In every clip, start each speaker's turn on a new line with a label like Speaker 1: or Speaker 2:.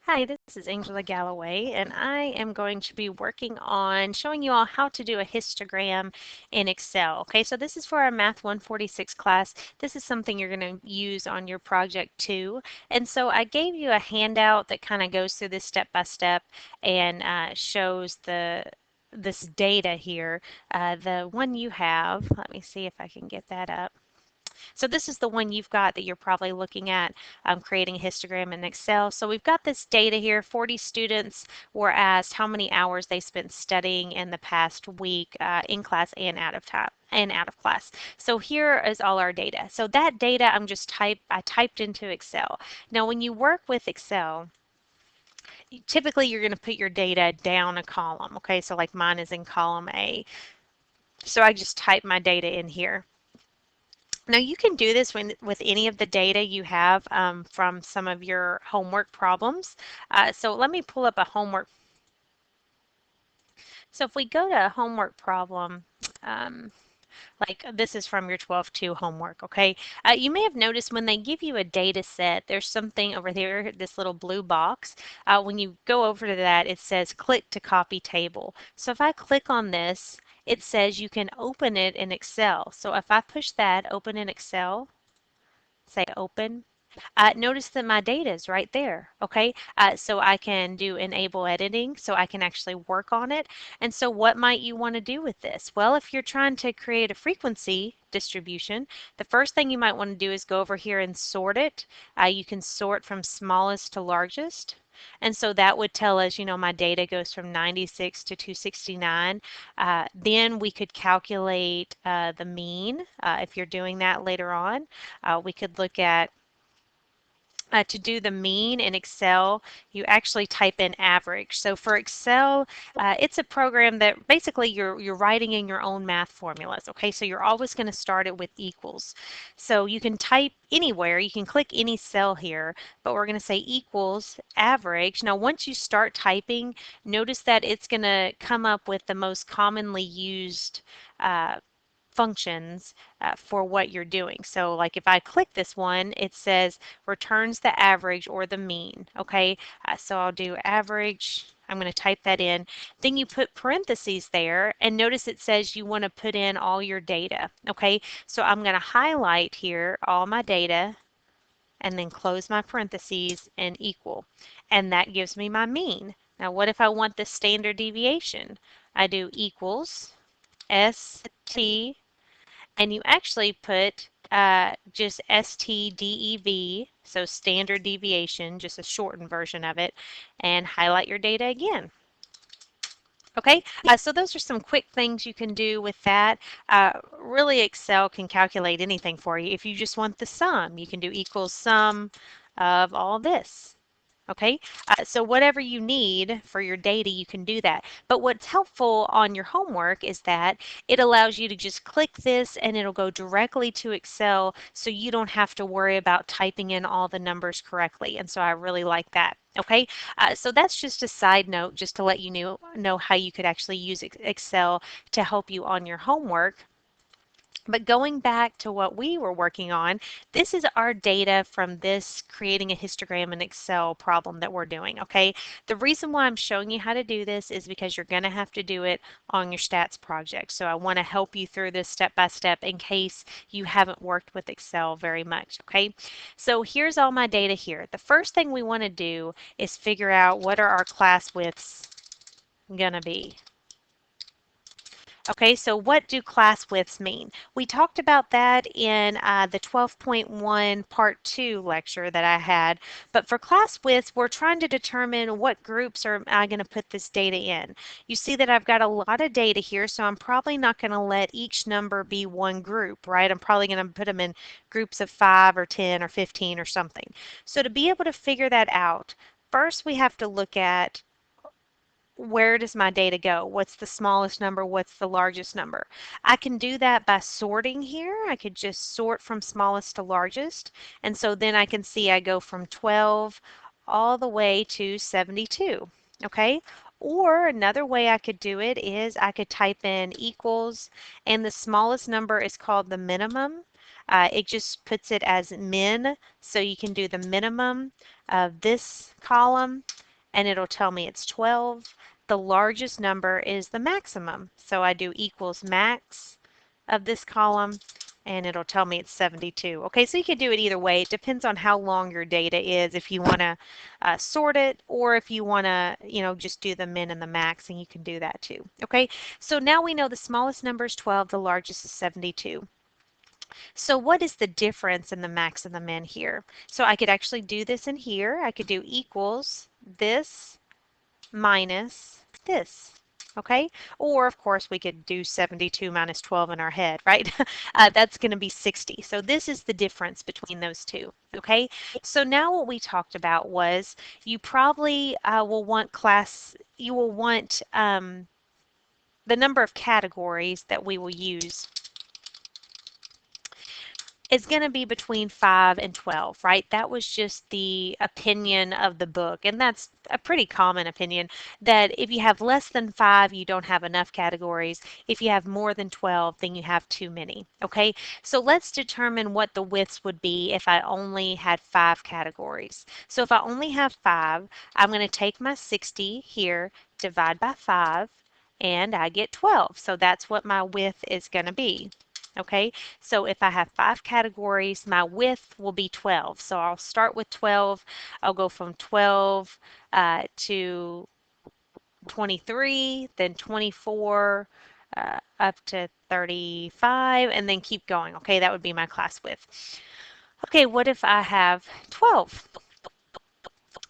Speaker 1: Hi, this is Angela Galloway, and I am going to be working on showing you all how to do a histogram in Excel. Okay, so this is for our Math 146 class. This is something you're going to use on your project too. And so I gave you a handout that kind of goes through this step by step and shows this data here. The one you have, let me see if I can get that up. So this is the one you've got that you're probably looking at creating a histogram in Excel. So we've got this data here. 40 students were asked how many hours they spent studying in the past week in class and out of time and out of class. So here is all our data. So that data I typed into Excel. Now when you work with Excel, typically you're going to put your data down a column. Okay, so like mine is in column A. So I just type my data in here. Now you can do this with any of the data you have from some of your homework problems. So let me pull up a homework. So if we go to a homework problem, um, like this is from your 12-2 homework, okay? You may have noticed when they give you a data set, there's something over there, this little blue box. When you go over to that, it says click to copy table. So if I click on this, it says you can open it in Excel. So if I push that, open in Excel, say open. Notice that my data is right there, okay? So I can do enable editing, so I can actually work on it. And so what might you want to do with this? Well, if you're trying to create a frequency distribution, the first thing you might want to do is go over here and sort it. You can sort from smallest to largest. And so that would tell us, my data goes from 96 to 269. Then we could calculate the mean if you're doing that later on. We could look at to do the mean in Excel, you actually type in average. So for Excel, it's a program that basically you're writing in your own math formulas. Okay, so you're always going to start it with equals. So you can type anywhere, you can click any cell here, but we're going to say equals average. Now once you start typing, notice that it's going to come up with the most commonly used functions for what you're doing. So like if I click this one, it says returns the average or the mean. Okay, so I'll do average. I'm going to type that in. Then you put parentheses there and notice it says you want to put in all your data. Okay, so I'm going to highlight here all my data and then close my parentheses and equal. And that gives me my mean. Now what if I want the standard deviation? I do equals ST, and you actually put just STDEV, so standard deviation, just a shortened version of it, and highlight your data again. Okay, so those are some quick things you can do with that. Really, Excel can calculate anything for you. If you just want the sum, you can do equals sum of all this. Okay, so whatever you need for your data, you can do that. But what's helpful on your homework is that it allows you to just click this and it'll go directly to Excel so you don't have to worry about typing in all the numbers correctly. And so I really like that. Okay, so that's just a side note just to let you know how you could actually use Excel to help you on your homework. But going back to what we were working on, this is our data from this creating a histogram in Excel problem that we're doing, okay? The reason why I'm showing you how to do this is because you're going to have to do it on your stats project. So I want to help you through this step by step in case you haven't worked with Excel very much, okay? So here's all my data here. The first thing we want to do is figure out what are our class widths going to be. Okay, so what do class widths mean? We talked about that in the 12.1 part 2 lecture that I had, but for class widths, we're trying to determine what groups are I going to put this data in. You see that I've got a lot of data here, so I'm probably not going to let each number be one group, right? I'm probably going to put them in groups of 5 or 10 or 15 or something. So to be able to figure that out, first we have to look at where does my data go? What's the smallest number? What's the largest number? I can do that by sorting here. I could just sort from smallest to largest. And so then I can see I go from 12 all the way to 72. Okay? Or another way I could do it is I could type in equals, and the smallest number is called the minimum. it just puts it as min, so you can do the minimum of this column, and it'll tell me it's 12. The largest number is the maximum, so I do equals max of this column, and it'll tell me it's 72. Okay, so you can do it either way. It depends on how long your data is, if you want to sort it, or if you want to, just do the min and the max, and you can do that too. Okay, so now we know the smallest number is 12, the largest is 72. So what is the difference in the max and the min here? So I could actually do this in here. I could do equals this minus this. Okay, or of course we could do 72 minus 12 in our head, right? That's going to be 60. So this is the difference between those two. Okay, so now what we talked about was you probably you will want the number of categories that we will use is going to be between 5 and 12, right? That was just the opinion of the book. And that's a pretty common opinion, that if you have less than 5, you don't have enough categories. If you have more than 12, then you have too many. Okay, so let's determine what the widths would be if I only had 5 categories. So if I only have 5, I'm going to take my 60 here, divide by 5, and I get 12. So that's what my width is going to be. Okay, so if I have 5 categories, my width will be 12. So I'll start with 12. I'll go from 12 to 23, then 24, up to 35, and then keep going. Okay, that would be my class width. Okay, what if I have 12?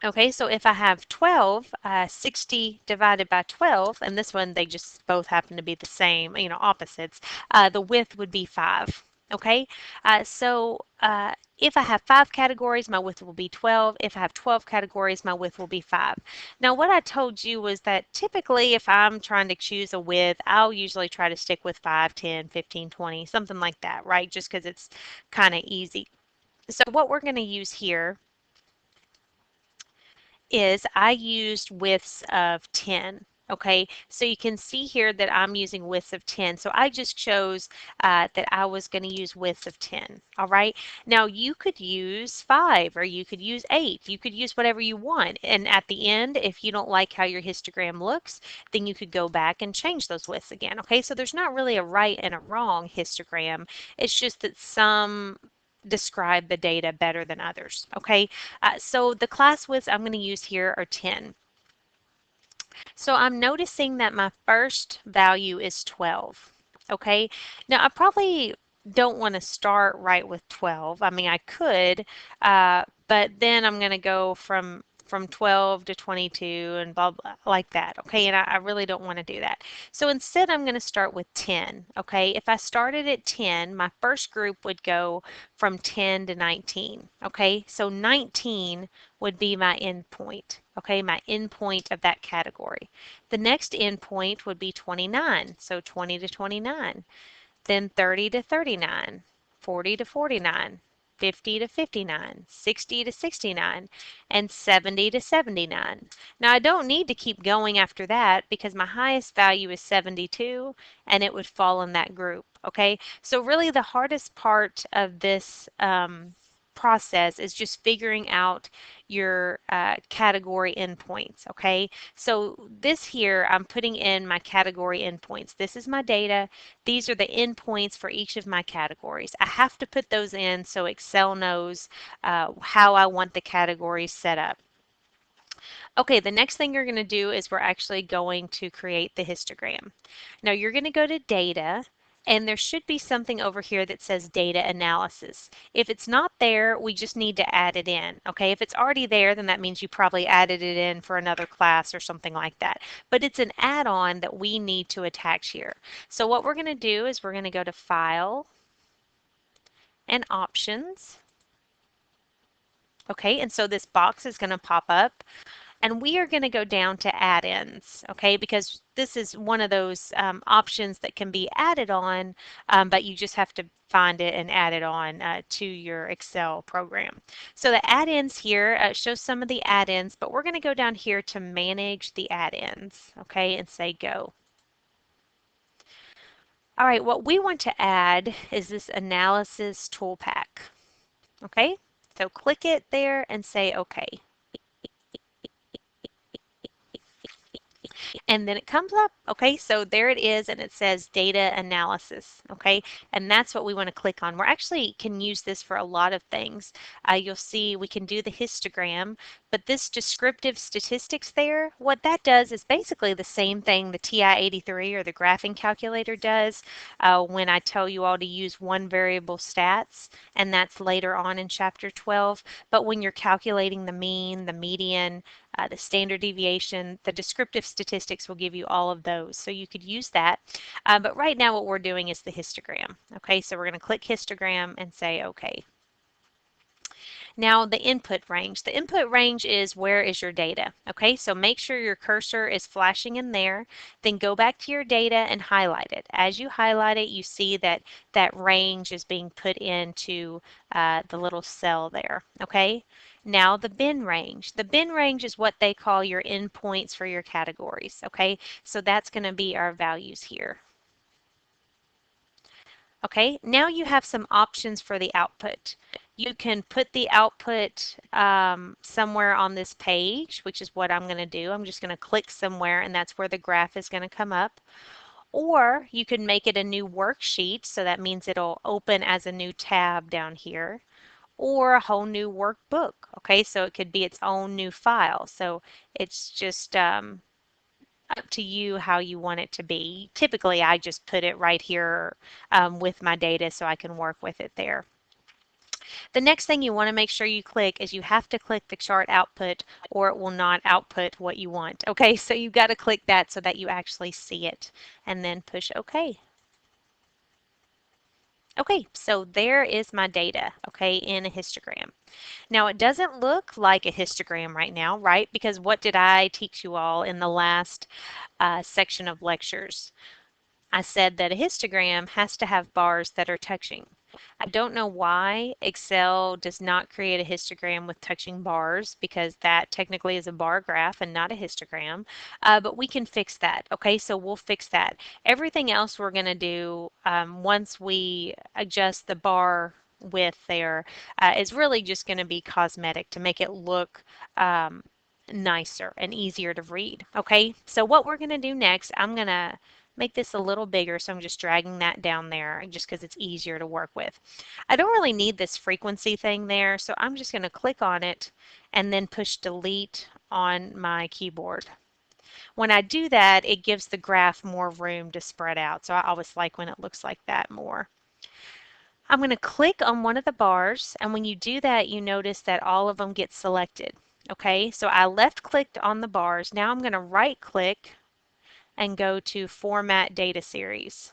Speaker 1: Okay, so if I have 12, 60 divided by 12, and this one, they just both happen to be the same, opposites, the width would be 5. Okay, if I have 5 categories, my width will be 12. If I have 12 categories, my width will be 5. Now, what I told you was that typically if I'm trying to choose a width, I'll usually try to stick with 5, 10, 15, 20, something like that, right? Just because it's kind of easy. So what we're going to use here is I used widths of 10. Okay, so you can see here that I'm using widths of 10. So I just chose that I was going to use widths of 10. All right, now you could use 5 or you could use 8. You could use whatever you want. And at the end, if you don't like how your histogram looks, then you could go back and change those widths again. Okay, so there's not really a right and a wrong histogram. It's just that some describe the data better than others. Okay, so the class widths I'm going to use here are 10. So I'm noticing that my first value is 12. Okay, now I probably don't want to start right with 12. I mean, I could, but then I'm going to go from 12 to 22 and blah, blah, like that. Okay, and I really don't want to do that. So instead, I'm going to start with 10. Okay, if I started at 10, my first group would go from 10 to 19. Okay, so 19 would be my endpoint. Okay, my endpoint of that category. The next endpoint would be 29, so 20 to 29, then 30 to 39, 40 to 49, 50 to 59, 60 to 69, and 70 to 79. Now I don't need to keep going after that because my highest value is 72 and it would fall in that group. Okay, so really the hardest part of this process is just figuring out your category endpoints. Okay, so this here, I'm putting in my category endpoints. This is my data. These are the endpoints for each of my categories. I have to put those in so Excel knows how I want the categories set up. Okay, the next thing you're going to do is we're actually going to create the histogram. Now you're going to go to data, and there should be something over here that says data analysis. If it's not there, we just need to add it in. Okay, if it's already there, then that means you probably added it in for another class or something like that. But it's an add-on that we need to attach here. So what we're going to do is we're going to go to File and Options. Okay, and so this box is going to pop up. And we are going to go down to add-ins, okay, because this is one of those options that can be added on, but you just have to find it and add it on to your Excel program. So the add-ins here shows some of the add-ins, but we're going to go down here to manage the add-ins, okay, and say go. All right, what we want to add is this analysis tool pack. Okay, so click it there and say okay. And then it comes up. Okay, so there it is, and it says data analysis. Okay, and that's what we want to click on. We're actually can use this for a lot of things. You'll see we can do the histogram, but this descriptive statistics there, what that does is basically the same thing the TI-83 or the graphing calculator does when I tell you all to use one variable stats, and that's later on in chapter 12. But when you're calculating the mean, the median, the standard deviation, the descriptive statistics will give you all of those. So you could use that. But right now what we're doing is the histogram. Okay, so we're going to click histogram and say okay. Now the input range. The input range is where is your data. Okay, so make sure your cursor is flashing in there. Then go back to your data and highlight it. As you highlight it, you see that that range is being put into the little cell there. Okay, now the bin range. The bin range is what they call your endpoints for your categories. Okay, so that's going to be our values here. Okay, now you have some options for the output. You can put the output somewhere on this page, which is what I'm going to do. I'm just going to click somewhere, and that's where the graph is going to come up. Or you can make it a new worksheet, so that means it'll open as a new tab down here, or a whole new workbook. Okay, so it could be its own new file. So it's just up to you how you want it to be. Typically, I just put it right here with my data so I can work with it there. The next thing you want to make sure you click is you have to click the chart output or it will not output what you want. Okay, so you've got to click that so that you actually see it and then push OK. Okay, so there is my data, okay, in a histogram. Now it doesn't look like a histogram right now, right? Because what did I teach you all in the last section of lectures? I said that a histogram has to have bars that are touching. I don't know why Excel does not create a histogram with touching bars because that technically is a bar graph and not a histogram, but we can fix that. Okay, so we'll fix that. Everything else we're going to do once we adjust the bar width there is really just going to be cosmetic to make it look nicer and easier to read. Okay, so what we're going to do next, I'm going to make this a little bigger, so I'm just dragging that down there just because it's easier to work with. I don't really need this frequency thing there, so I'm just going to click on it and then push delete on my keyboard. When I do that, it gives the graph more room to spread out, so I always like when it looks like that more. I'm going to click on one of the bars, and when you do that, you notice that all of them get selected. Okay, so I left clicked on the bars. Now I'm going to right click and go to Format Data Series.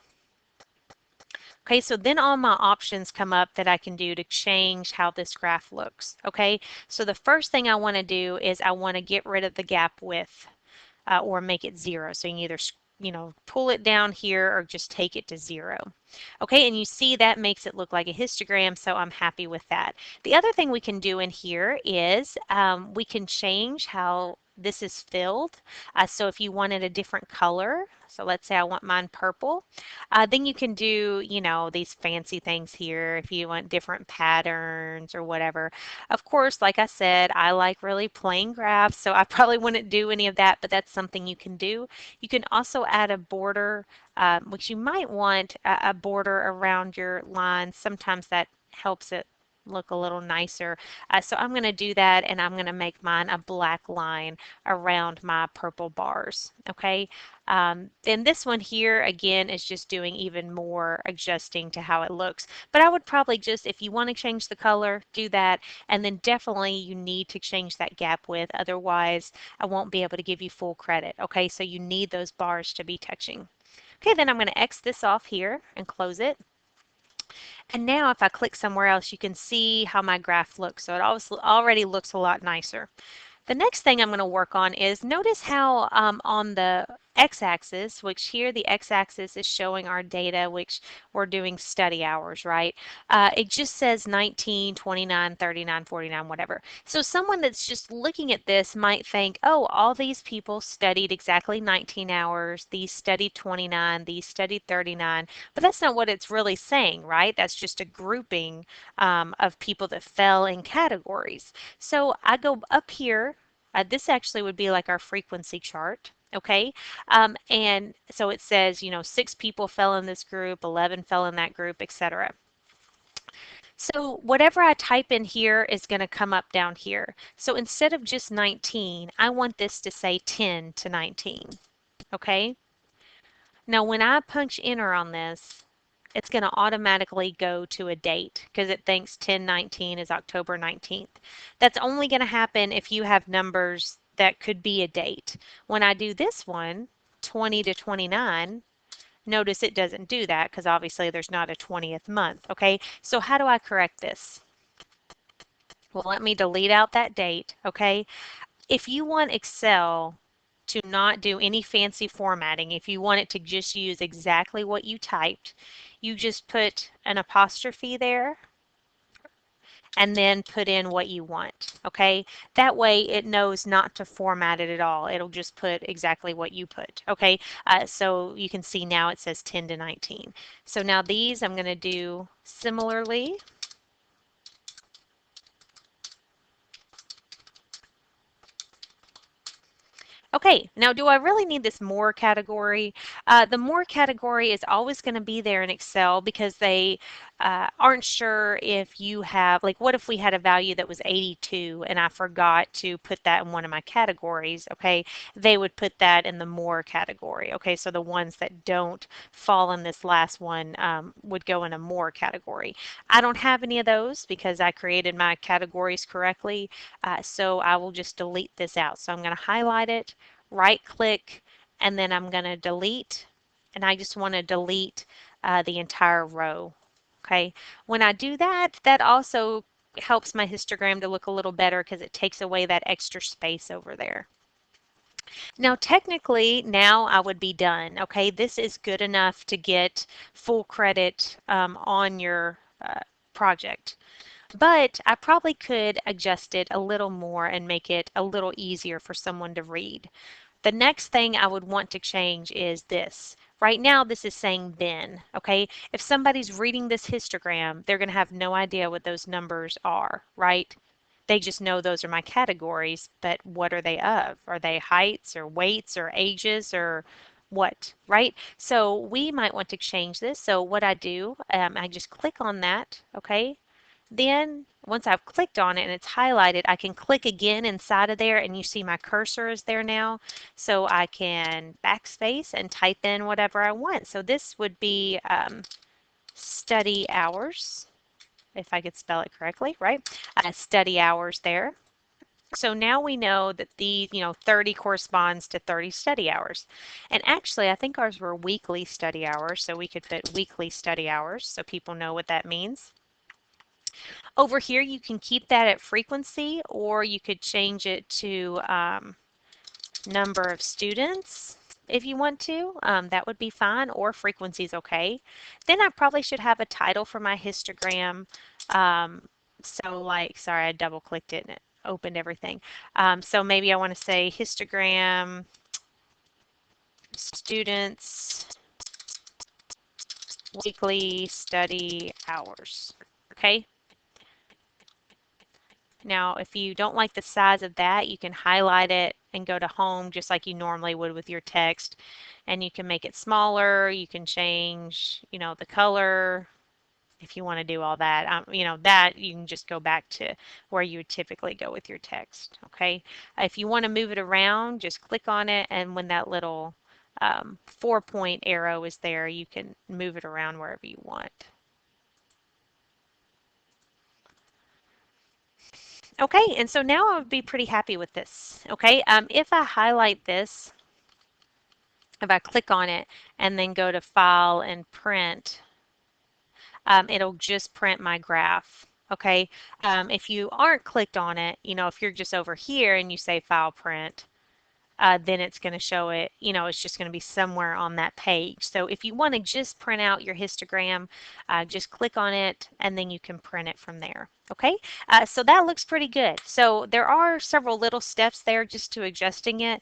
Speaker 1: Okay, so then all my options come up that I can do to change how this graph looks. Okay, so the first thing I want to do is I want to get rid of the gap width or make it 0. So you can either pull it down here or just take it to 0. Okay, and you see that makes it look like a histogram, so I'm happy with that. The other thing we can do in here is we can change how this is filled. So if you wanted a different color, so let's say I want mine purple, then you can do, these fancy things here if you want different patterns or whatever. Of course, like I said, I like really plain graphs, so I probably wouldn't do any of that, but that's something you can do. You can also add a border, which you might want a border around your lines. Sometimes that helps it look a little nicer. So I'm going to do that, and I'm going to make mine a black line around my purple bars. Okay. Then this one here again is just doing even more adjusting to how it looks. But I would probably just, if you want to change the color, do that. And then definitely you need to change that gap width. Otherwise, I won't be able to give you full credit. Okay, so you need those bars to be touching. Okay, then I'm going to X this off here and close it. And now if I click somewhere else, you can see how my graph looks. So it already looks a lot nicer. The next thing I'm going to work on is notice how on the x-axis, which here the x-axis is showing our data, which we're doing study hours, right? It just says 19, 29, 39, 49, whatever. So someone that's just looking at this might think, oh, all these people studied exactly 19 hours, these studied 29, these studied 39, but that's not what it's really saying, right? That's just a grouping of people that fell in categories. So I go up here. This actually would be like our frequency chart. Okay, and so it says, 6 people fell in this group, 11 fell in that group, etc. So whatever I type in here is going to come up down here. So instead of just 19, I want this to say 10 to 19. Okay. Now when I punch enter on this, it's going to automatically go to a date because it thinks 10/19 is October 19th. That's only going to happen if you have numbers that could be a date. When I do this one, 20 to 29, notice it doesn't do that because obviously there's not a 20th month, okay? So how do I correct this? Well, let me delete out that date, okay? If you want Excel to not do any fancy formatting, if you want it to just use exactly what you typed, you just put an apostrophe there and then put in what you want, okay? That way it knows not to format it at all. It'll just put exactly what you put, okay? So you can see now it says 10 to 19. So now these I'm going to do similarly. Okay, now do I really need this more category? The more category is always going to be there in Excel because they aren't sure if you have, like what if we had a value that was 82 and I forgot to put that in one of my categories, okay? They would put that in the more category, okay? So the ones that don't fall in this last one would go in a more category. I don't have any of those because I created my categories correctly, so I will just delete this out. So I'm going to highlight it, right click, and then I'm going to delete, and I just want to delete the entire row. Okay, when I do that, that also helps my histogram to look a little better because it takes away that extra space over there. Now, technically, now I would be done. Okay, this is good enough to get full credit on your project. But I probably could adjust it a little more and make it a little easier for someone to read. The next thing I would want to change is this. Right now, this is saying then, okay? If somebody's reading this histogram, they're going to have no idea what those numbers are, right? They just know those are my categories, but what are they of? Are they heights or weights or ages or what, right? So we might want to change this. So what I do, I just click on that, okay? Then once I've clicked on it and it's highlighted, I can click again inside of there and you see my cursor is there now. So I can backspace and type in whatever I want. So this would be study hours, if I could spell it correctly, right? Study hours there. So now we know that the, 30 corresponds to 30 study hours. And actually, I think ours were weekly study hours, so we could put weekly study hours so people know what that means. Over here, you can keep that at frequency, or you could change it to number of students if you want to. That would be fine, or frequency is okay. Then I probably should have a title for my histogram. So like, sorry, I double clicked it and it opened everything. So maybe I want to say histogram students weekly study hours. Okay. Now, if you don't like the size of that, you can highlight it and go to home just like you normally would with your text. And you can make it smaller. You can change, the color if you want to do all that. That you can just go back to where you would typically go with your text. Okay. If you want to move it around, just click on it. And when that little 4-point arrow is there, you can move it around wherever you want. Okay, and so now I would be pretty happy with this. Okay, if I highlight this, if I click on it and then go to File and Print, it'll just print my graph. Okay, if you aren't clicked on it, if you're just over here and you say File Print, then it's going to show it, it's just going to be somewhere on that page. So if you want to just print out your histogram, just click on it and then you can print it from there. Okay, so that looks pretty good. So there are several little steps there just to adjusting it,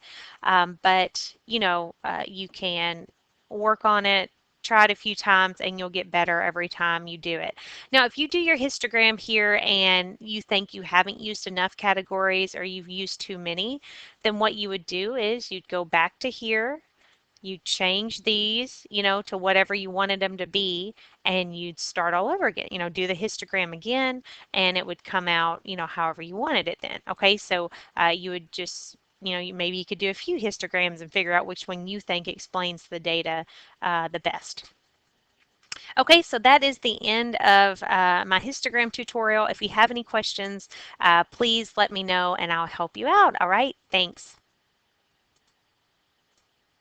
Speaker 1: but you can work on it, try it a few times, and you'll get better every time you do it. Now, if you do your histogram here and you think you haven't used enough categories or you've used too many, then what you would do is you'd go back to here, you change these, to whatever you wanted them to be, and you'd start all over again. Do the histogram again, and it would come out, however you wanted it then. Okay, so you would just, maybe you could do a few histograms and figure out which one you think explains the data the best. Okay, so that is the end of my histogram tutorial. If you have any questions, please let me know and I'll help you out. All right, thanks.